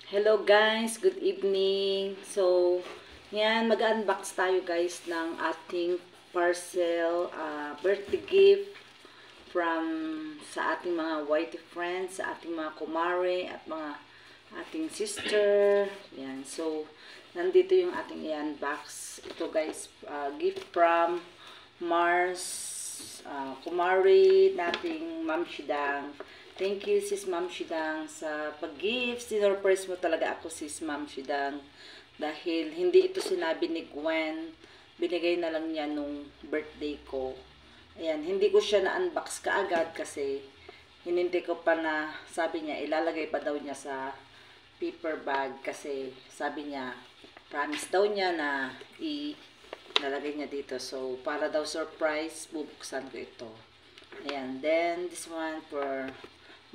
Hello guys, good evening. So, yan, mag-unbox tayo guys ng ating parcel, birthday gift from sa ating mga whitey friends, sa ating mga kumare at mga ating sister. Yan, so, nandito yung ating i-unbox. Ito guys, gift from Mars, kumare nating Ma'am Shidang. Thank you, Sis Ma'am Shidang, sa pag-gift. Sinurprise mo talaga ako, Sis Ma'am Shidang. Dahil hindi ito sinabi ni Gwen. Binigay na lang niya nung birthday ko. Ayan, hindi ko siya na-unbox kaagad kasi hinintay ko pa na sabi niya, ilalagay pa daw niya sa paper bag kasi sabi niya, promise daw niya na ilalagay niya dito. So, para daw surprise, bubuksan ko ito. Ayan, then this one for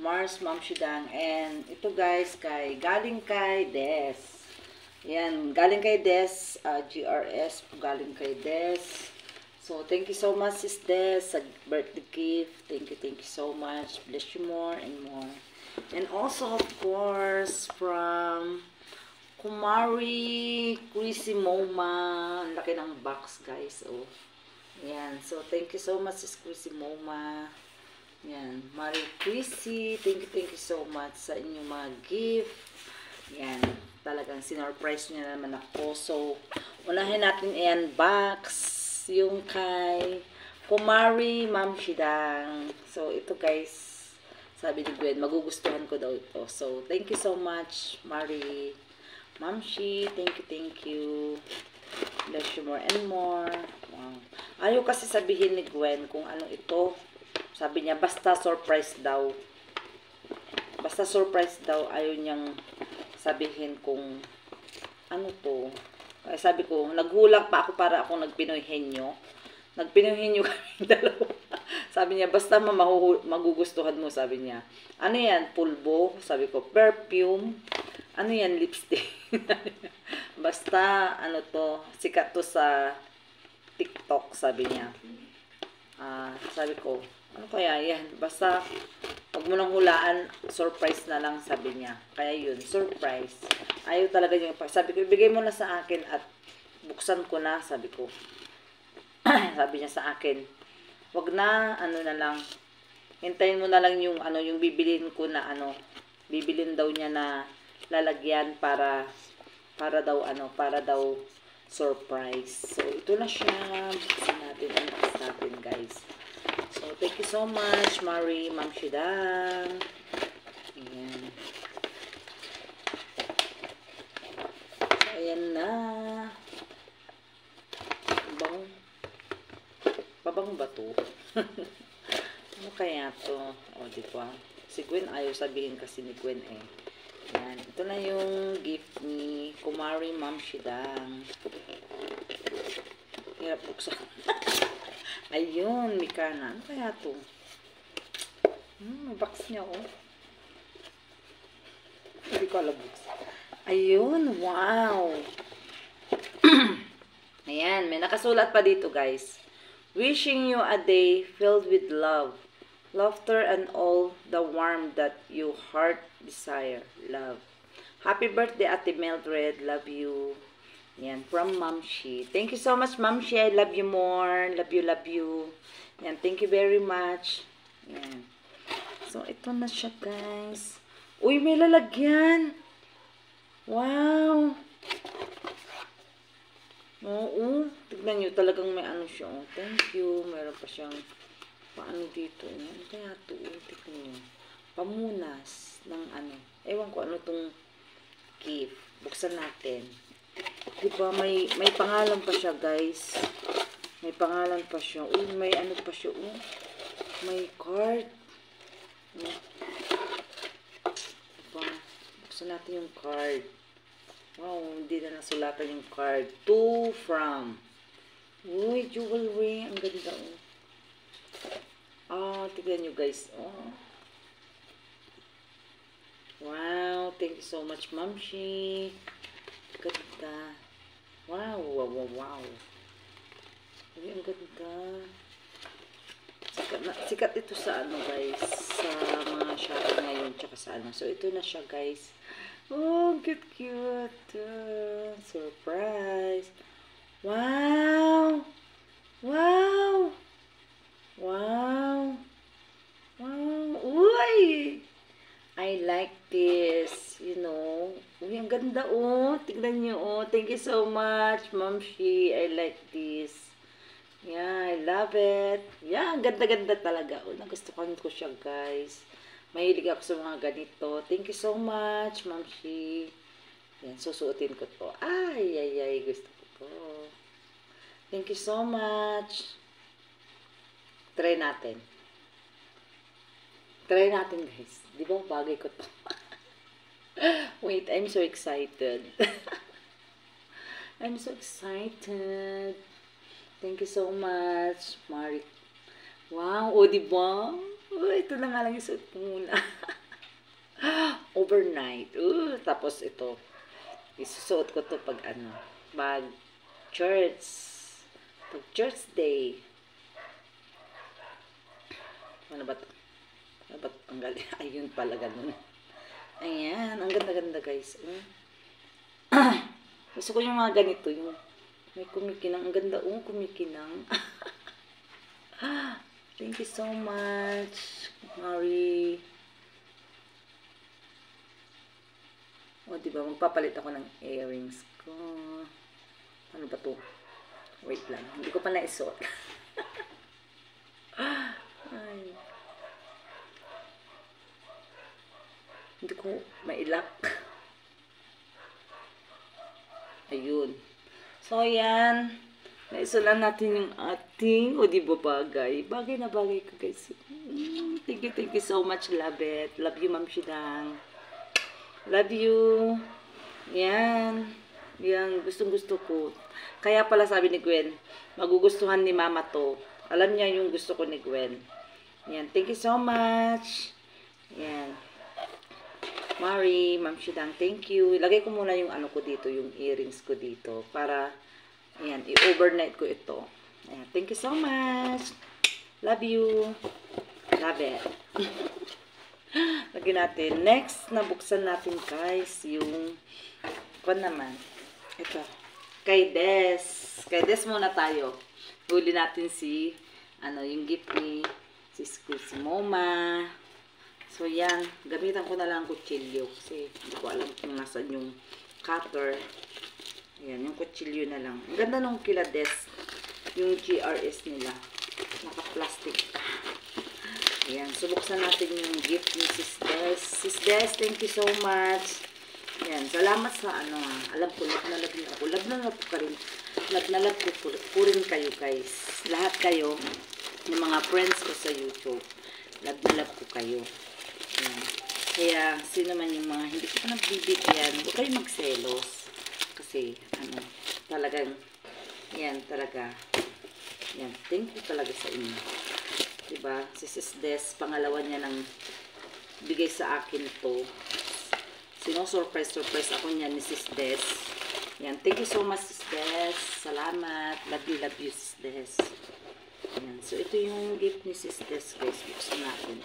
Mars, Ma'am Shidang. And ito guys, galing kay Des. Ayan, galing kay Des. GRS, galing kay Des. So, thank you so much, Sis Des, sa birthday gift. Thank you so much. Bless you more and more. And also, of course, from Kumari Crisimoma. Ang laki ng box, guys. Oh. Ayan. So, thank you so much, Sis Crisimoma. Yan, Marie Chrissy, thank you so much sa inyong mga gift. Yan, talagang sinurprise niya naman ako. So, unahin natin i-unbox yung kay Kumari Ma'am Shidang. So, ito guys, sabi ni Gwen, magugustuhan ko daw ito. So, thank you so much, Marie. Ma'am Shi, thank you. Bless you more and more. Wow. Ayaw kasi sabihin ni Gwen kung ano ito. Sabi niya, basta surprise daw. Basta surprise daw. Ayaw niyang sabihin kung ano to. Kaya sabi ko, naghulak pa ako para ako nagpinoy henyo. Nagpinoy henyo kami dalawa. Sabi niya, basta magugustuhan mo, sabi niya. Ano yan? Pulbo? Sabi ko, perfume. Ano yan? Lipstick. Basta, ano to, sikat to sa TikTok, sabi niya. Sabi ko, ano kaya yan? Basta, wag mo nang hulaan, surprise na lang, sabi niya. Kaya yun, surprise. Ayaw talaga niya. Sabi ko, ibigay mo na sa akin at buksan ko na, sabi ko. Sabi niya sa akin, wag na, ano na lang, hintayin mo na lang yung, ano, yung bibilin ko na, ano, bibilin daw niya na lalagyan para daw surprise. So, ito na siya. Buksan natin, guys. So, thank you so much, Marie, Ma'am Shidang. Ayan. So, ayan na. Babang ba to? Ano kaya to? O, di ba? Si Gwen, ayaw sabihin kasi ni Gwen eh. Ayan. Ito na yung gift ni Kumari Ma'am Shidang. Hirap buksan. Ayun, Mikana. Ano kaya to? Box niya, oh. Hindi ko alam box. Ayun, wow. Ayan, may nakasulat pa dito, guys. Wishing you a day filled with love, laughter, and all the warmth that your heart desire. Love. Happy birthday, Ate Mildred. Love you. Yan, from Ma'am Shi. Thank you so much, Ma'am Shi. I love you more. Love you. Yan, thank you very much. Yan. So, ito na siya, guys. Uy, may lalagyan. Wow. Oo. Tignan nyo, talagang may ano siya. Oh, thank you. Meron pa siyang paano dito. Yan, kaya ito. Tignan nyo. Pamunas ng ano. Ewan ko ano tong gift. Buksan natin. Diba, may pangalan pa siya, guys. May pangalan pa siya. Uy, may ano pa siya. May card. Diba? Buksan natin yung card. Wow, hindi na nasulatan yung card. To, from. Uy, jewelry. Ang ganda, oh. Tignan nyo, guys. Oh. Wow, thank you so much, Ma'am Shi. Ganda. Wow. Ay, ang ganda. Sikat ito sa ano, guys. Sa mga shopping ngayon, tsaka sa ano. So, ito na siya, guys. Oh, cute. Surprise. Wow. Wow. Wow. Wow. Uy. I like this. Uy, ang ganda oh. Tignan niyo oh. Thank you so much, Ma'am Shi. I like this. Yeah, I love it. Yeah, ang ganda-ganda talaga. Oh, nagustuhan ko siya, guys. Mahilig ako sa mga ganito. Thank you so much, Ma'am Shi. Yan, susuotin ko to. Ay, gusto ko to. Thank you so much. Try natin. Try natin, guys. Di ba, bagay ko to. Wait, I'm so excited. I'm so excited. Thank you so much, Mari. Wow, o diba? Ito na nga lang yung suot ko muna. Overnight. Tapos ito. Isusuot ko to pag pag church. Pag church day. Ano ba to? Ang galing. Ayun pala ganun. Ayan. Ang ganda-ganda, guys. Gusto ko yung mga ganito. Yung may kumikinang. Ang ganda. Kumikinang. Thank you so much, Mari. O, diba? Magpapalit ako ng earrings ko. Ano ba to? Wait lang. Hindi ko pa naisuot. Ay. Hindi ko mailak. Ayun. So, yan. Naisulan natin yung ating, o diba bagay? Bagay na bagay ko, guys. Thank you so much. Love it. Love you, Ma'am Shidang. Love you. Yan. Yan. Gustong-gusto ko. Kaya pala sabi ni Gwen, magugustuhan ni Mama to. Alam niya yung gusto ko ni Gwen. Yan. Thank you so much. Yan. Mari, Ma'am Shidang, thank you. Ilagay ko muna yung ko dito, yung earrings ko dito. Para, ayan, i-overnight ko ito. Ayan. Thank you so much. Love you. Love it. Lagyan natin. Next, nabuksan natin, guys, yung, naman. Ito. Kay Des. Kay Des muna tayo. Huli natin yung gift ni si Moma. So, yan. Gamitan ko na lang kutsilyo. Kasi, hindi ko alam kung nasan yung cutter. Ayan, yung kutsilyo na lang. Ang ganda nung kila Des. Yung GRS nila. Naka-plastic. Ayan, subuksan natin yung gift ni Sis Des. Sis Des, thank you so much. Ayan, salamat sa alam ko, love na love ako. Love na love ko rin. Love na love ko rin kayo, guys. Lahat kayo, yung mga friends ko sa YouTube. Love na love ko kayo. Ayan. Kaya, sino man yung mga hindi ko pa nagbibigyan, huwag kayo magselos. Kasi, talagang, yan, talaga. Yan, thank you talaga sa inyo. Diba? Si Sis Des, pangalawa niya nang bigay sa akin to. Surprise ako niya ni Sis Des. Yan, thank you so much, Sis Des. Salamat. Love you, Sis Des. Yan, so ito yung gift ni Sis Des, guys. Buksan natin.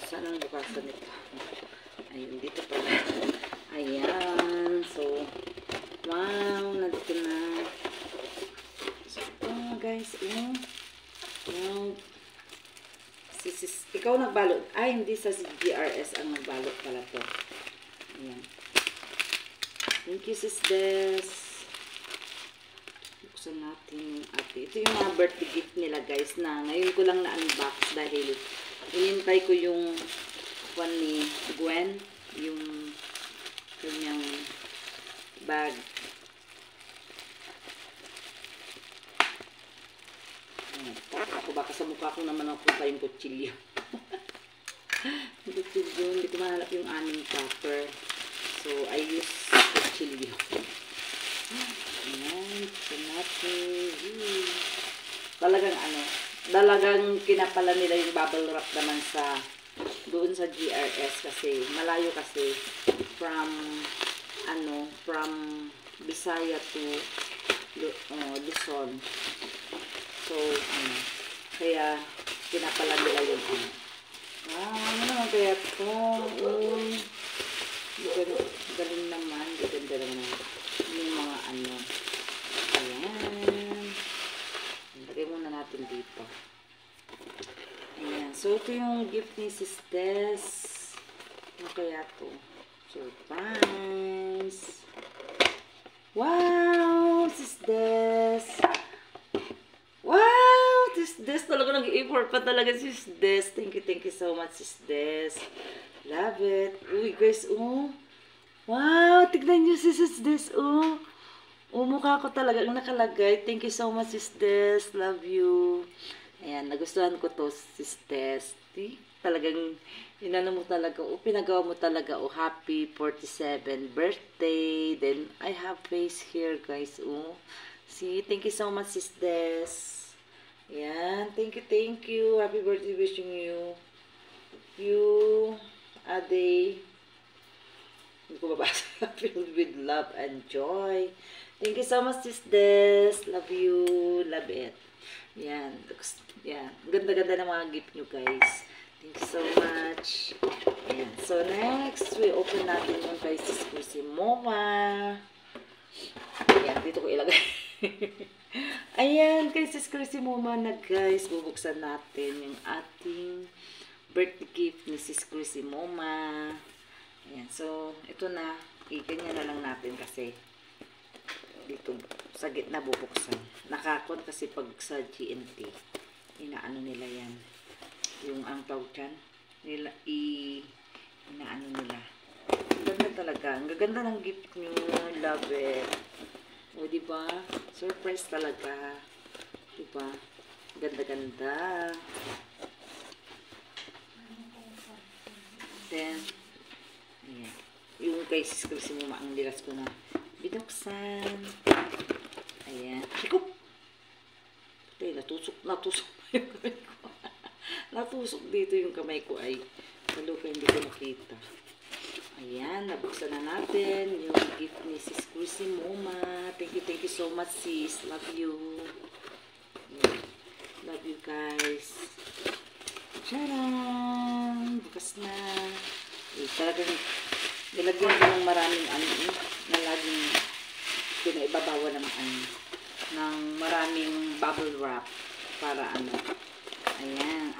Saan ang bukasan nito? Ayun, dito pala. Ayan. So, wow, nandito na. So, ito guys, wow. Ikaw nagbalot. Ay, hindi sa GRS ang nagbalot pala to. Ayan. Thank you, Sis Des. Buksan natin yung ate. Ito yung mga birthday gift nila, guys, na ngayon ko lang na-unbox dahil inintay ko yung one ni Gwen, yung kanyang bag. Ako baka sa mukha ko naman ako pa yung kutsilyo. Yung kutsilyo, hindi ko mahanap yung aming cutter. So, I use kutsilyo. Ayan, so natin. Talagang kinapala nila yung bubble wrap naman doon sa GRS kasi malayo kasi from Bisaya to Luzon. So, kaya kinapala nila yung ano naman kaya ito? gift ni Sis Des. Ano kaya to? Surprise! Wow! Sis Des! Wow! Sis Des, talaga nag-effort pa talaga Sis Des. Thank you so much Sis Des. Love it. Uy guys, oh. Wow! Tignan nyo si Sis Des, oh. Oh, mukha ko talaga ang nakalagay. Thank you so much Sis Des. Love you. Ayan, nagustuhan ko to Sis Des. Talagang inano mo talaga, oh, pinagawa mo talaga, oh, happy 47th birthday. Then, I have face here, guys, oh. See, thank you so much, Sis Des. Ayan, thank you. Happy birthday wishing you. You, Ade. Hindi ko mabasa. Filled with love and joy. Thank you so much, Sis Des. Love you. Love it. Yan. Yan. Ganda-ganda ng mga gift nyo, guys. Thank you so much. Ayan. So, next, we open natin yung kay Sis Chrissy Moma. Ayan. Dito ko ilagay. Ayan. Kay Sis Chrissy Moma na, guys. Bubuksan natin yung ating birthday gift ni Sis Chrissy Moma. Ayan. So, ito na. Iganyan na lang natin kasi dito sa gitna bubuksan. Nakakon kasi pag sa GNT, inaano nila yan. Yung ang tawag dyan, inaano nila. Ganda talaga. Ang gaganda ng gift nyo. Love it. O, diba? Surprise talaga. Diba? Ganda-ganda. Then, ayan. Yung kay Sis Chrissy Moma, ang lilas ko na binuksan. Ayan. Hikup! Patay, natusok yung kamay ko. Natusok dito yung kamay ko ay kalupa hindi ko nakita. Ayan, nabuksan na natin yung gift ni Sis Chrissy Moma. Thank you so much, sis. Love you. Ayan. Love you guys. Tcharam! Bukas na. Eh, talagang nilagyan ko ng maraming na laging pinaibabawa ng ng maraming bubble wrap para ayan.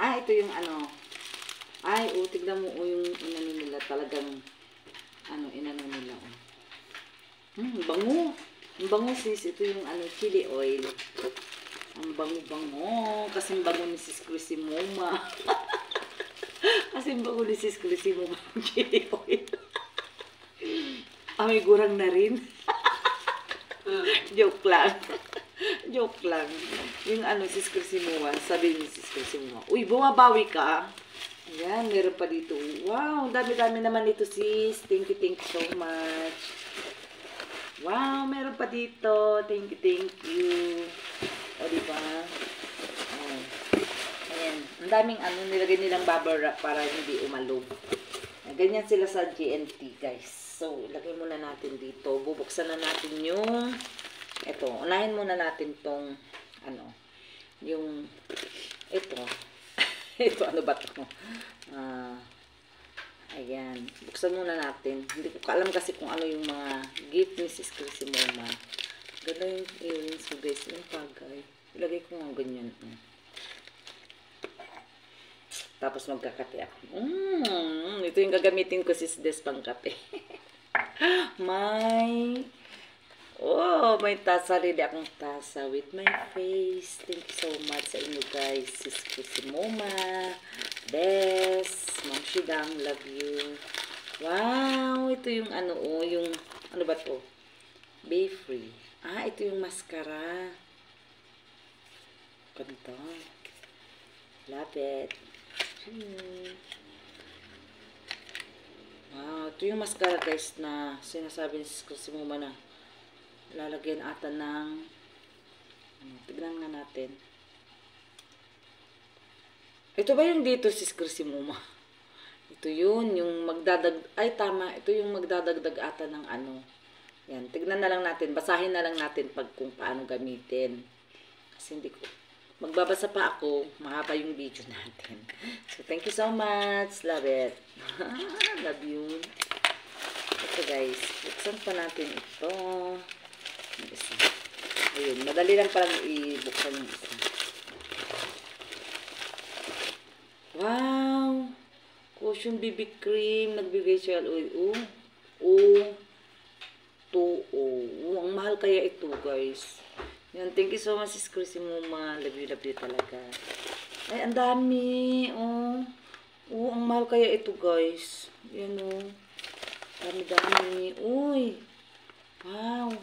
Ito yung ay, tignan mo, yung inano nila, talagang inano nila, bango. Ang bango, sis. Ito yung chili oil. Ang bango-bango. Kasing bango ni Sis Chrissy Moma. Kasing bango ni Sis Chrissy Moma ang chili oil. May gurang na rin. Joke lang. Joke lang. Yung Sis Chrissy Moma, sabi ni Sis Chrissy Moma, uy, bumabawi ka. Ayan, meron pa dito. Wow, dami-dami naman dito, sis. Thank you so much. Wow, meron pa dito. Thank you. O, diba? Ayan. Ang daming nilagay nilang bubble wrap para hindi umalog. Ganyan sila sa GNT, guys. So, ilagay muna natin dito. Bubuksan na natin yung ito. Unahin muna natin tong yung ito. Ito, ano ba ito? Ayan. Buksan muna natin. Hindi ko alam kasi kung ano yung mga gift ni Sis Chrissy Moma. Ganda yung earrings ko, guys. Yung pagay. Ilagay ko nga ganyan. Tapos magkakape ako. Ito yung gagamitin ko, Sis Des, pang kape. May tasa rin akong tasa with my face. Thank you so much sa inyo, guys. Sis Chrissy Moma, Des, Ma'am Shidang, love you. Wow, ito yung yung ano ba to? Be Free. Ito yung mascara. Ganda. Love it. Wow, ito yung mascara, guys, na sinasabi ni Sis Chrissy Moma na lalagyan ata ng tignan nga natin. Ito ba yung dito, Sis Chrissy Moma? Ito yun, yung tama, ito yung magdadagdag ata ng yan, tignan na lang natin, basahin na lang natin kung paano gamitin. Kasi hindi ko, magbabasa pa ako, mahaba yung video natin. So, thank you so much. Love it. Love you. Ito, guys, buksan pa natin ito. Isa. Ayun, madali lang palang ibuksan yung isa. Wow! Cushion BB cream. Nagbigay siya. Oh. 2. Ang mahal kaya ito, guys. Yan, thank you so much, Sis Chrissy Moma. Love you talaga. Ay, ang dami. Oh, ang mahal kaya ito, guys. Yan, oh. Dami. Uy. Wow.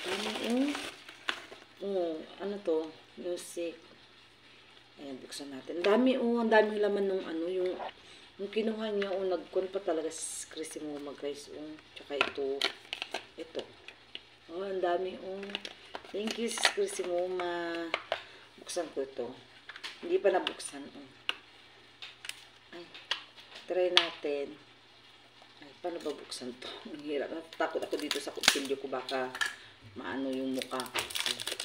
Dami, ano to? Music. Ayan, buksan natin. Ang daming laman nung yung kinuha niya, nagkon pa talaga si Chrissy Moma, guys. Tsaka ito. Ang dami, Thank you, Sis Chrissy Moma. Buksan ko ito. Hindi pa nabuksan, Ay, try natin. Ay, paano ba buksan to? Ang hirap. Natakot ako dito sa kutsilyo ko. Baka maano yung mukha ko.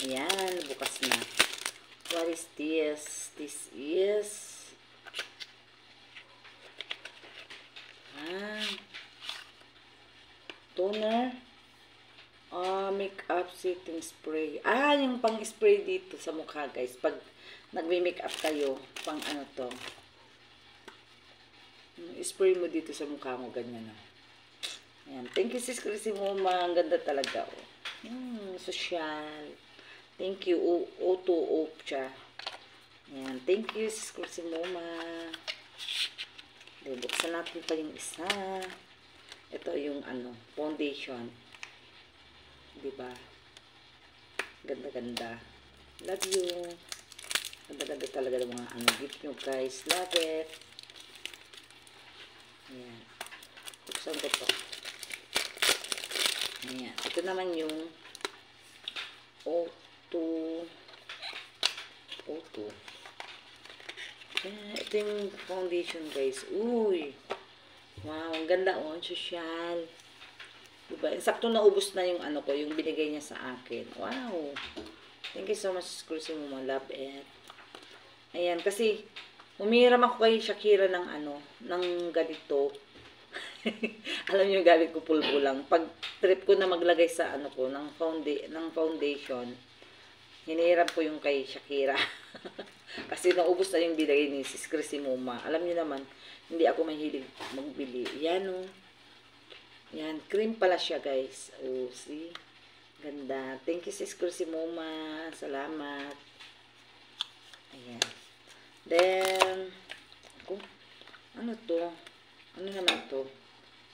Ayan, bukas na. What is this? This is toner. Makeup setting spray. Yung pang-spray dito sa mukha, guys. Pag nagme-makeup kayo, pang ano to. Spray mo dito sa mukha mo, ganyan na. Ayan. Thank you, Sis Chrissy Moma. Ang ganda talaga, social. Thank you. O2O siya. Ayan. Thank you, Sis Chrissy Moma. Buksan natin pa yung isa. Ito yung foundation. Diba? Ganda. Love you. Ganda talaga ng mga gift nyo, guys. Love it. Ayan. Buksan ko to. Ayan. Ito naman yung O2. Ayan. Ito yung foundation, guys. Uy. Wow. Ang ganda, social. Diba? Sakto naubos na yung yung binigay niya sa akin. Wow. Thank you so much, Chrissy Moma. Love it. Ayan, kasi humiram ako kay Shakira ng ng ganito. Alam niyo, gamit ko pulbo lang. Pag trip ko na maglagay sa ng foundation, hiniram ko yung kay Shakira. Kasi naubos na yung binigay ni Sis Chrissy Moma. Alam niyo naman, hindi ako mahilig magbili. Yan, Yan, cream pala siya, guys. See? Ganda. Thank you, Sis Chrissy Moma. Salamat. Ayan. Then, ano to? Ano naman to?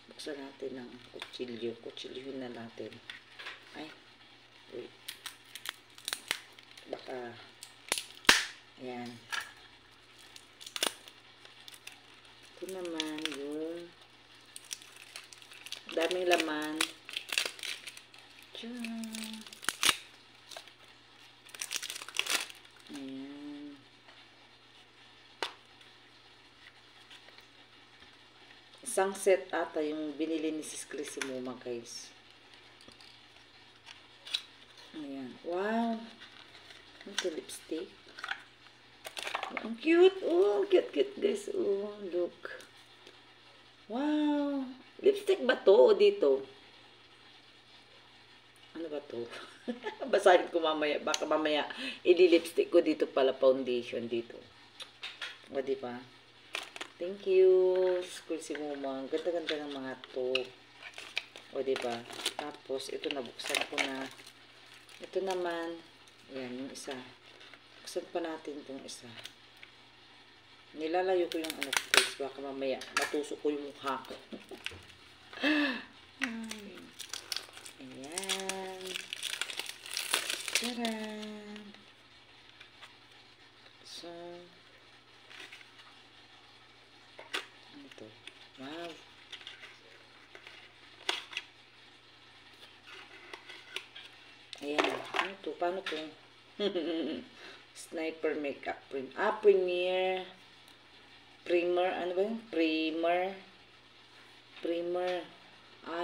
Buksan natin ng kutsilyo. Kutsilyohin na natin. Ay. Wait. Baka. Ayan. Ito naman yung daming laman. Tiyaan. Ayan. Isang set ata yung binili ni Sis Chrissy Moma, guys. Ayan. Wow. Ito lipstick. Ang cute. Ang cute, guys. Look. Wow. Lipstick ba to o dito? Ano ba to? Basahin ko mamaya. Baka mamaya ili-lipstick ko dito pala, foundation dito. O, diba? Thank you, Chrissy Moma. Ganda-ganda ng mga to. O, diba? Tapos, ito nabuksan ko na. Ito naman, yan, yung isa. Buksan pa natin itong isa. Nilalayo ko yung guys. Baka mamaya matusok ko yung mukha ko. Ayan. Tcharan. So, ano to? Wow. Ayan. Ano to? Paano to? Sniper makeup print. Primer. Ano ba yun? Primer.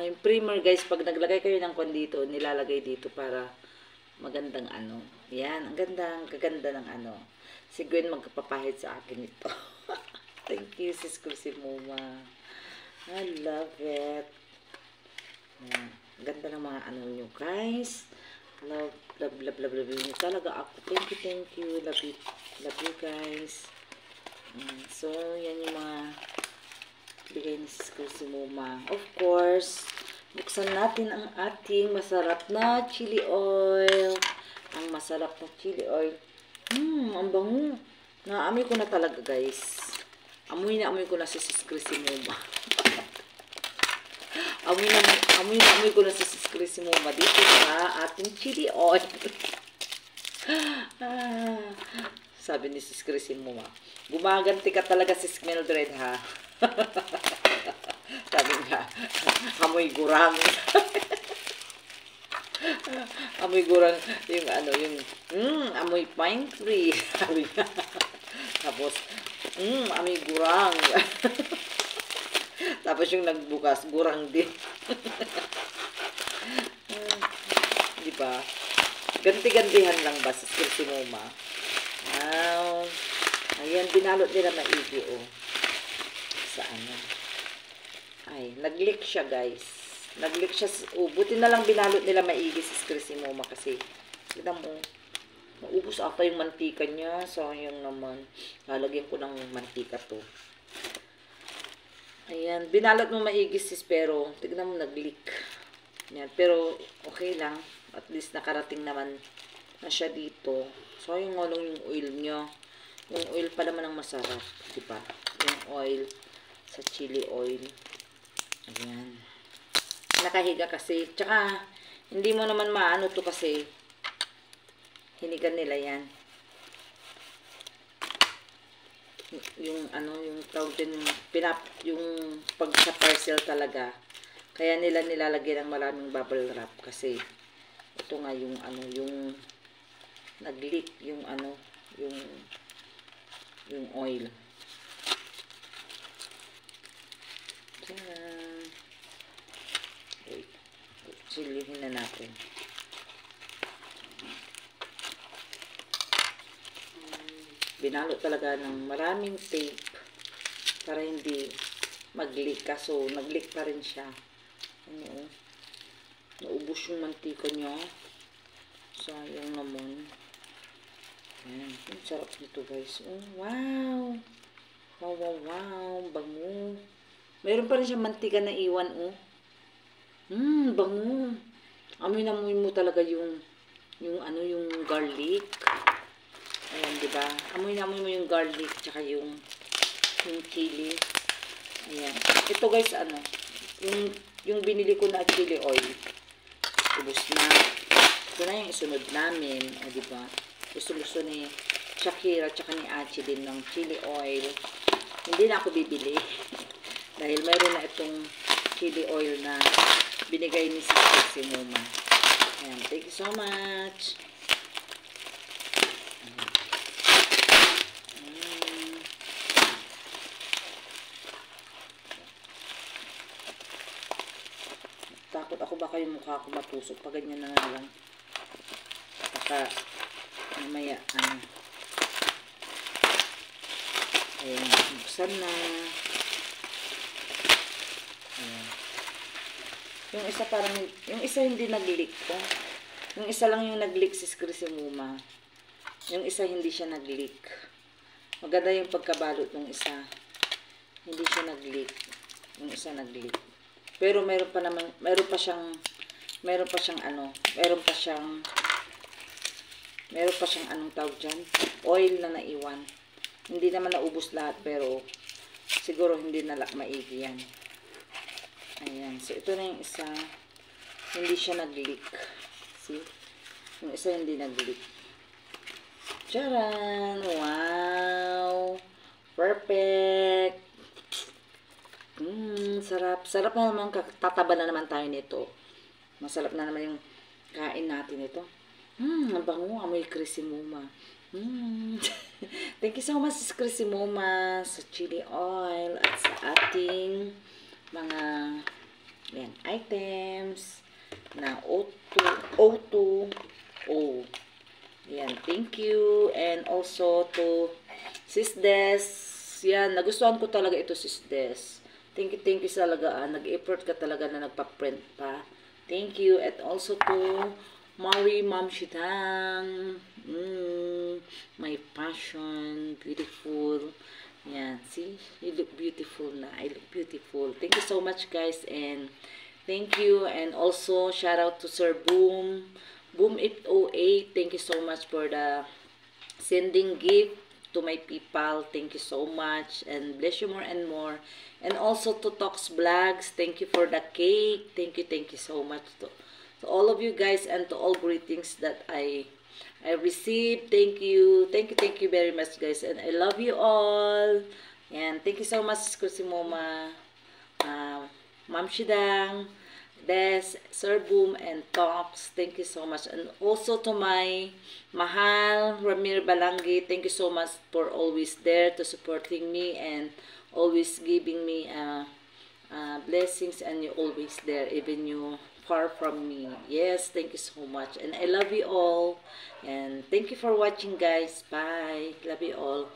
Yung primer, guys, pag naglagay kayo ng dito, nilalagay dito para magandang Yan, ang gaganda ng Si Gwen magpapahid sa akin ito. Thank you, Sis Chrissy Moma. I love it. Yan. Ganda ng mga nyo, guys. Love you talaga ako. Thank you. Love you guys. So, yan yung mga Bigay ni Sis Chrissy Moma. Of course, buksan natin ang ating masarap na chili oil. Ang masarap na chili oil. Ang bango. Naamoy ko na talaga, guys. Amoy na amoy ko na si Sis Chrissy Moma. amoy ko na si Sis Chrissy Moma dito sa ating chili oil. Sabi ni Sis Chrissy Moma, gumaganti ka talaga, Sis Mildred, ha? Sabi nga, amoy gurang. Amoy gurang, yung ano, amoy pine tree. Sabi nga. Tapos, amoy gurang. Tapos yung nagbukas, gurang din. Diba? Ganti-gantihan lang ba, Sis Chrissy Moma? Wow. Ayan, binalot nila maigi, oh. Sa ano. Ay, nag-leak siya, guys. Nag-leak siya. Oh, buti na lang binalot nila maigi, Sis Chrissy Moma, kasi, tignan mo, naubos ata yung mantika niya. Sayang naman. Lalagyan ko ng mantika to. Ayan, binalot mo maigi, sis, pero, tignan mo, nag-leak. Ayan, pero, okay lang. At least, nakarating naman na siya dito. Sayang nga lang yung oil niya. Yung oil pa naman ang masarap. Diba? Yung oil sa chili oil. Ayan. Nakahiga kasi. Tsaka, hindi mo naman maano to kasi hinigan nila yan. Yung ano, yung tawag din, yung pag sa parcel talaga. Kaya nila nilalagyan ng maraming bubble wrap kasi ito nga yung ano, yung nag-leak yung ano, yung oil. Diyan. Wait. Silihin na natin. Binalot talaga ng maraming tape para hindi mag-leak. Kaso, nag-leak pa rin siya. Ano, naubos yung mantika niya. Sayang naman. Ayan. Ang sarap nito, guys. Oh, wow. Wow, wow, wow. Bango. Mayroon pa rin siya mantika na iwan, oh. Bango. Amoy na amoy mo talaga yung ano, yung garlic. Ayan, diba? Amoy na amoy mo yung garlic, tsaka yung chili. Ayan. Ito, guys, ano, yung binili ko na chili oil. Ubus na. Ito na yung isunod namin. O, diba? Gusto ni Shakira, tsaka ni Achi din ng chili oil. Hindi na ako bibili. Dahil mayroon na itong chili oil na binigay ni Sis Chrissy Moma. Ayan. Thank you so much. Takot ako baka yung mukha ko matusok. Pag ganyan na nga lang. Baka mamaya, ano. Ayan. Buksan na. Ayan. Yung isa parang, yung isa hindi nag-leak po. Yung isa lang yung nag-leak, Sis Chrissy Moma. Yung isa hindi siya nag-leak. Maganda yung pagkabalot ng isa. Hindi siya nag-leak. Yung isa nag-leak. Pero meron pa siyang anong tawag dyan? Oil na naiwan. Hindi naman naubos lahat, pero siguro hindi na maigi yan. Ayan. So, ito na yung isa. Hindi siya nag-leak. See? Yung isa hindi nag-leak. Charan! Wow! Perfect! Sarap. Sarap na naman. Tataba na naman tayo nito. Masarap na naman yung kain natin ito. Ang bango. Amoy Chrissy Moma. Thank you so much, Sis Chrissy Moma, sa chili oil at sa ating mga items na O2. Yan. Thank you. And also to Sis Des. Yan. Nagustuhan ko talaga ito, Sis Des. Thank you talaga. Nag-effort ka talaga na nagpa-print pa. Thank you. At also to Mari Ma'am Shitang. My passion. Beautiful. Yan, see? You look beautiful na. I look beautiful. Thank you so much, guys. And thank you. And also, shout out to Sir Boom. Boom 808. Thank you so much for the sending gift to my people. Thank you so much. And bless you more and more. And also to Tox Vlogs. Thank you for the cake. Thank you so much to all of you guys. And to all greetings that I received. Thank you very much, guys. And I love you all. And thank you so much, Kusimoma, Ma'am Shidang, Des, Sir Boom, and Tox. Thank you so much. And also to my Mahal, Ramir Balangi. Thank you so much for always there to supporting me and always giving me blessings, and you always there, even you far from me. Yes, thank you so much. And I love you all. And thank you for watching, guys. Bye. Love you all.